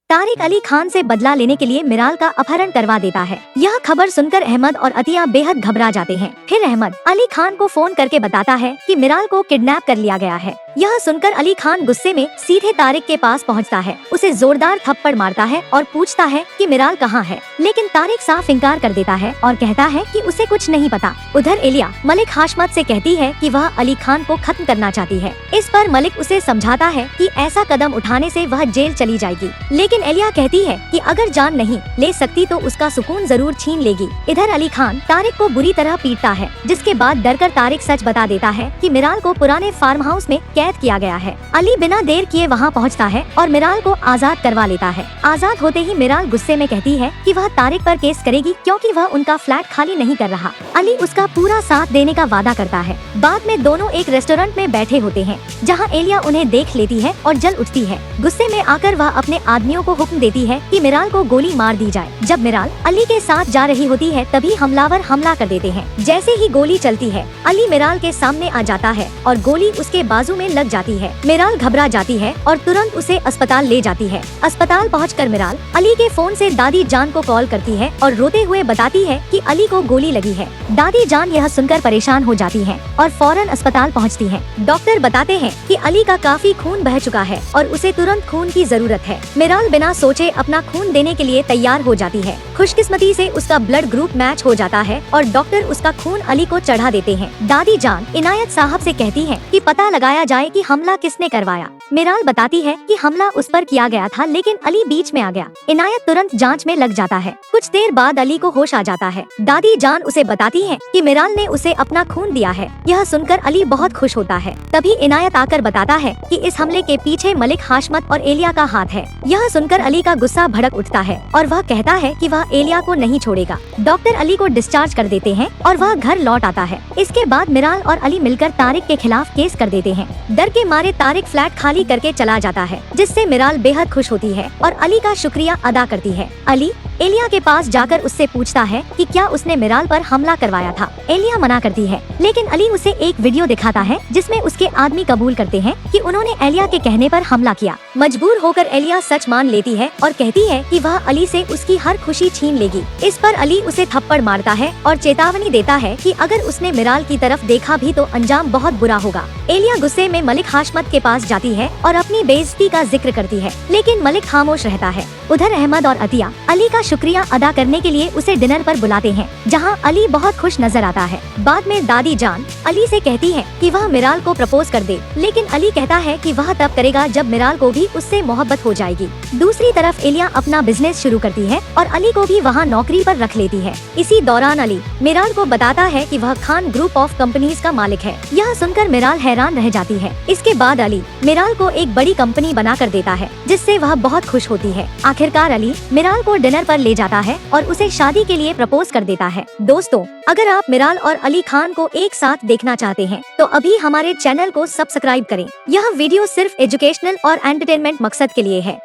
तारिक अली खान से बदला लेने के लिए मिराल का अपहरण करवा देता है। यह खबर सुनकर अहमद और अतिया बेहद घबरा जाते हैं। फिर अहमद अली खान को फोन करके बताता है कि मिराल को किडनैप कर लिया गया है। यह सुनकर अली खान गुस्से में सीधे तारिक के पास पहुंचता है, उसे जोरदार थप्पड़ मारता है और पूछता है कि मिराल कहाँ है। लेकिन तारिक साफ इनकार कर देता है और कहता है कि उसे कुछ नहीं पता। उधर एलिया मलिक हाशमत से कहती है कि वह अली खान को खत्म करना चाहती है। इस पर मलिक उसे समझाता है कि ऐसा कदम उठाने से वह जेल चली जाएगी, लेकिन एलिया कहती है कि अगर जान नहीं ले सकती तो उसका सुकून जरूर छीन लेगी। इधर अली खान तारिक को बुरी तरह पीटता है, जिसके बाद डरकर तारिक सच बता देता है कि मिराल को पुराने फार्म हाउस में कैद किया गया है। अली बिना देर किए वहां पहुंचता है और मिराल को आजाद करवा लेता है। आजाद होते ही मिराल गुस्से में कहती है कि वह तारिक पर केस करेगी क्योंकि वह उनका फ्लैट खाली नहीं कर रहा। अली उसका पूरा साथ देने का वादा करता है। बाद में दोनों एक रेस्टोरेंट में बैठे होते हैं, जहां एलिया उन्हें देख लेती है और जल उठती है। गुस्से में आकर वह अपने आदमियों को हुक्म देती है कि मिराल को गोली मार दी जाए। जब मिराल अली के साथ जा रही होती है तभी हमलावर हमला कर देते हैं। जैसे ही गोली चलती है अली मिराल के सामने आ जाता है और गोली उसके बाजू में लग जाती है। मिराल घबरा जाती है और तुरंत उसे अस्पताल ले जाती है। अस्पताल पहुंचकर मिराल अली के फोन से दादी जान को कॉल करती है और रोते हुए बताती है कि अली को गोली लगी है। दादी जान यह सुनकर परेशान हो जाती है और फौरन अस्पताल पहुंचती है। डॉक्टर बताते हैं कि अली का काफी खून बह चुका है और उसे तुरंत खून की जरूरत है। मिराल बिना सोचे अपना खून देने के लिए तैयार हो जाती है। खुशकिस्मती से उसका ब्लड ग्रुप मैच हो जाता है और डॉक्टर उसका खून अली को चढ़ा देते हैं। दादी जान इनायत साहब से कहती है कि पता लगाया जाए कि हमला किसने करवाया। मिराल बताती है कि हमला उस पर किया गया था, लेकिन अली बीच में आ गया। इनायत तुरंत जांच में लग जाता है। कुछ देर बाद अली को होश आ जाता है। दादी जान उसे बताती है कि मिराल ने उसे अपना खून दिया है। यह सुनकर अली बहुत खुश होता है। तभी इनायत आकर बताता है कि इस हमले के पीछे मलिक हाशमत और एलिया का हाथ है। यह सुनकर अली का गुस्सा भड़क उठता है और वह कहता है कि वह एलिया को नहीं छोड़ेगा। डॉक्टर अली को डिस्चार्ज कर देते हैं और वह घर लौट आता है। इसके बाद मिराल और अली मिलकर तारिक के खिलाफ केस कर देते हैं। डर के मारे तारिक फ्लैट खाली करके चला जाता है, जिससे मिराल बेहद खुश होती है और अली का शुक्रिया अदा करती है। अली एलिया के पास जाकर उससे पूछता है कि क्या उसने मिराल पर हमला करवाया था। एलिया मना करती है, लेकिन अली उसे एक वीडियो दिखाता है जिसमें उसके आदमी कबूल करते हैं कि उन्होंने एलिया के कहने पर हमला किया। मजबूर होकर एलिया सच मान लेती है और कहती है कि वह अली से उसकी हर खुशी छीन लेगी। इस पर अली उसे थप्पड़ मारता है और चेतावनी देता है कि अगर उसने मिराल की तरफ देखा भी तो अंजाम बहुत बुरा होगा। एलिया गुस्से में मलिक हाशमत के पास जाती है और अपनी बेइज्जती का जिक्र करती है, लेकिन मलिक खामोश रहता है। उधर अहमद और अतिया अली का शुक्रिया अदा करने के लिए उसे डिनर पर बुलाते हैं, जहां अली बहुत खुश नजर आता है। बाद में दादी जान अली से कहती है कि वह मिराल को प्रपोज कर दे, लेकिन अली कहता है कि वह तब करेगा जब मिराल को भी उससे मोहब्बत हो जाएगी। दूसरी तरफ एलिया अपना बिजनेस शुरू करती है और अली को भी वहाँ नौकरी पर रख लेती है। इसी दौरान अली मिराल को बताता है कि वह खान ग्रुप ऑफ कंपनीज का मालिक है। यह सुनकर मिराल हैरान रह जाती है। इसके बाद अली मिराल को एक बड़ी कंपनी बना कर देता है, जिससे वह बहुत खुश होती है। आखिरकार अली मिराल को डिनर पर ले जाता है और उसे शादी के लिए प्रपोज कर देता है। दोस्तों, अगर आप मिराल और अली खान को एक साथ देखना चाहते हैं तो अभी हमारे चैनल को सब्सक्राइब करें। यह वीडियो सिर्फ एजुकेशनल और एंटरटेनमेंट मकसद के लिए है।